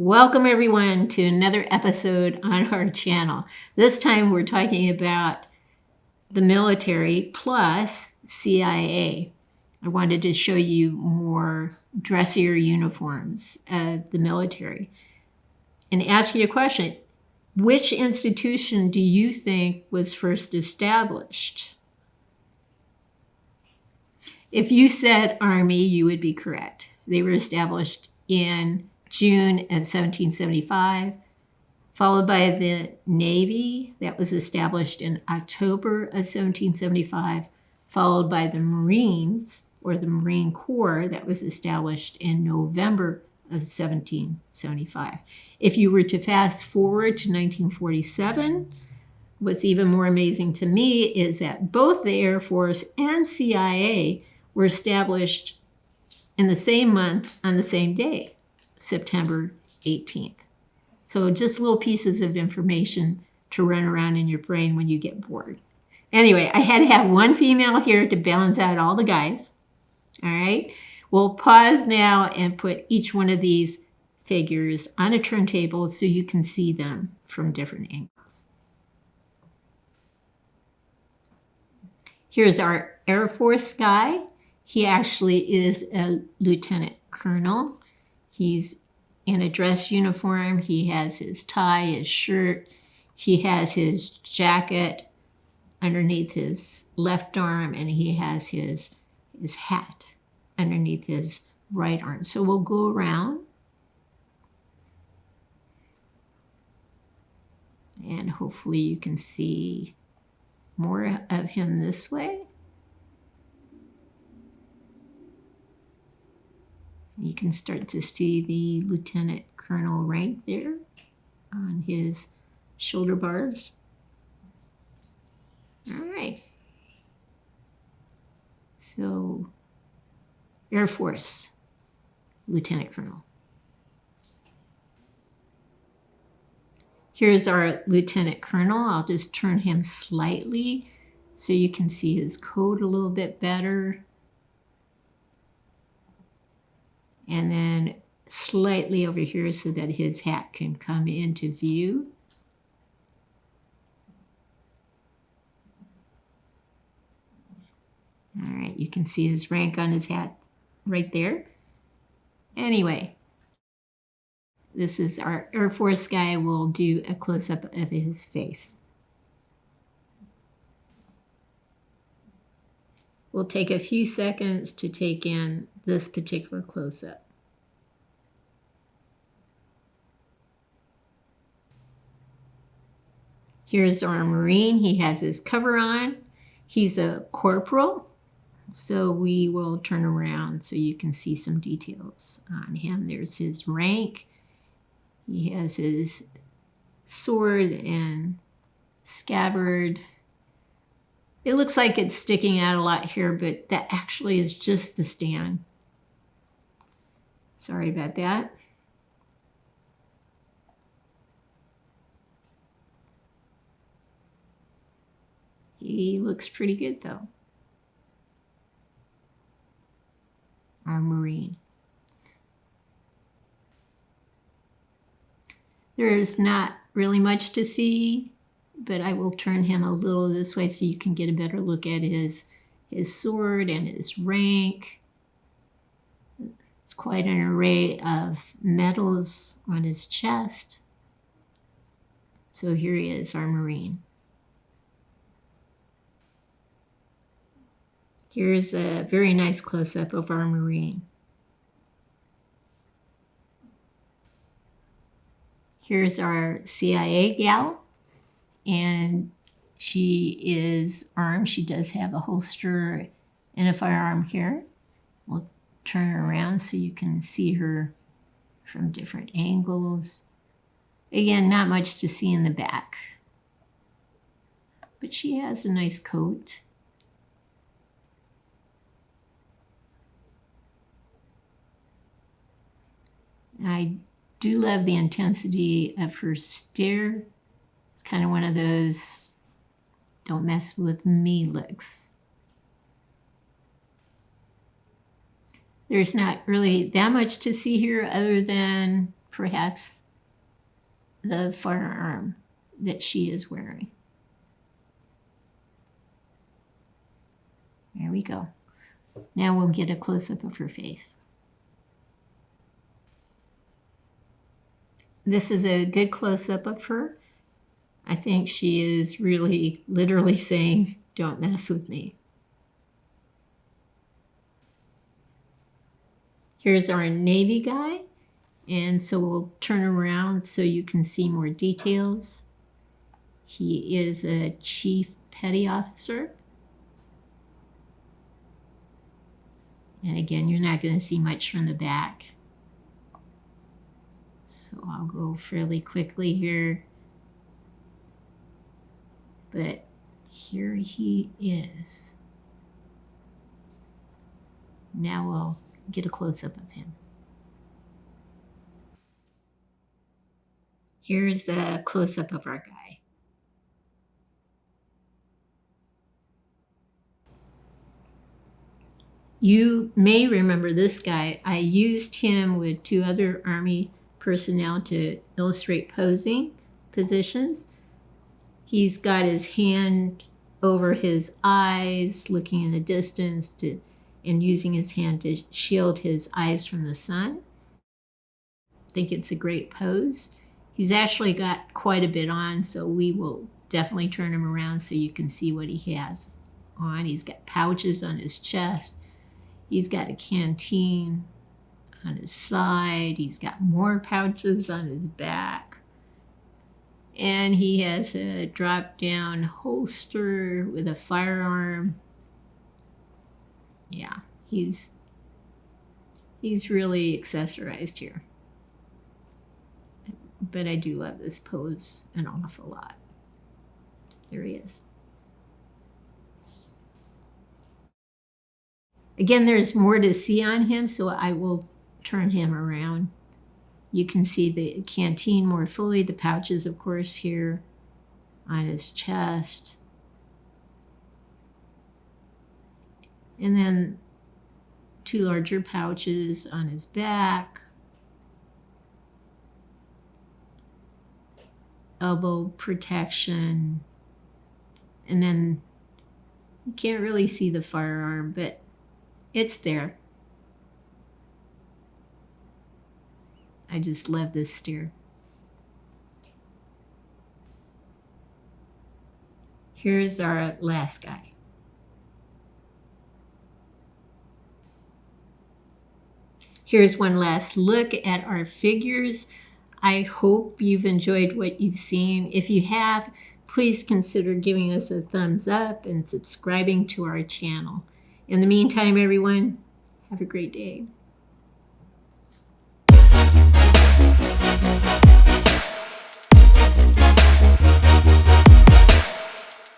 Welcome everyone to another episode on our channel. This time we're talking about the military plus CIA. I wanted to show you more dressier uniforms of the military and ask you a question. Which institution do you think was first established? If you said Army, you would be correct. They were established in June of 1775, followed by the Navy, that was established in October of 1775, followed by the Marines, or the Marine Corps, that was established in November of 1775. If you were to fast forward to 1947, what's even more amazing to me is that both the Air Force and CIA were established in the same month on the same day, September 18th. So just little pieces of information to run around in your brain when you get bored. Anyway, I had to have one female here to balance out all the guys. All right, we'll pause now and put each one of these figures on a turntable so you can see them from different angles. Here's our Air Force guy. He actually is a lieutenant colonel. He's in a dress uniform. He has his tie, his shirt. He has his jacket underneath his left arm, and he has his hat underneath his right arm. So we'll go around. And hopefully you can see more of him this way. You can start to see the lieutenant colonel rank there on his shoulder bars. All right. So, Air Force, lieutenant colonel. Here's our lieutenant colonel. I'll just turn him slightly so you can see his coat a little bit better. And then slightly over here so that his hat can come into view. All right, you can see his rank on his hat right there. Anyway, this is our Air Force guy. We'll do a close-up of his face. We'll take a few seconds to take in this particular close-up. Here's our Marine. He has his cover on. He's a corporal, so we will turn around so you can see some details on him. There's his rank. He has his sword and scabbard. It looks like it's sticking out a lot here, but that actually is just the stand. Sorry about that. He looks pretty good though. Our Marine. There's not really much to see, but I will turn him a little this way so you can get a better look at his sword and his rank. It's quite an array of medals on his chest. So here he is, our Marine. Here's a very nice close-up of our Marine. Here's our CIA gal, and she is armed. She does have a holster and a firearm here. We'll turn her around so you can see her from different angles. Again, not much to see in the back, but she has a nice coat. I do love the intensity of her stare. It's kind of one of those don't mess with me looks. There's not really that much to see here other than perhaps the firearm that she is wearing. There we go. Now we'll get a close-up of her face. This is a good close-up of her. I think she is really literally saying, "Don't mess with me." Here's our Navy guy. And so we'll turn around so you can see more details. He is a chief petty officer. And again, you're not going to see much from the back. So I'll go fairly quickly here. But here he is. Now we'll get a close-up of him. Here's a close-up of our guy. You may remember this guy. I used him with 2 other Army personnel to illustrate posing positions. He's got his hand over his eyes, looking in the distance and using his hand to shield his eyes from the sun. I think it's a great pose. He's actually got quite a bit on, so we will definitely turn him around so you can see what he has on. He's got pouches on his chest. He's got a canteen on his side. He's got more pouches on his back. And he has a drop-down holster with a firearm. Yeah, he's really accessorized here. But I do love this pose an awful lot. There he is. Again, there's more to see on him, so I will turn him around. You can see the canteen more fully, the pouches, of course, here on his chest. And then 2 larger pouches on his back. Elbow protection. And then you can't really see the firearm, but it's there. I just love this steer. Here's our last guy. Here's one last look at our figures. I hope you've enjoyed what you've seen. If you have, please consider giving us a thumbs up and subscribing to our channel. In the meantime, everyone, have a great day.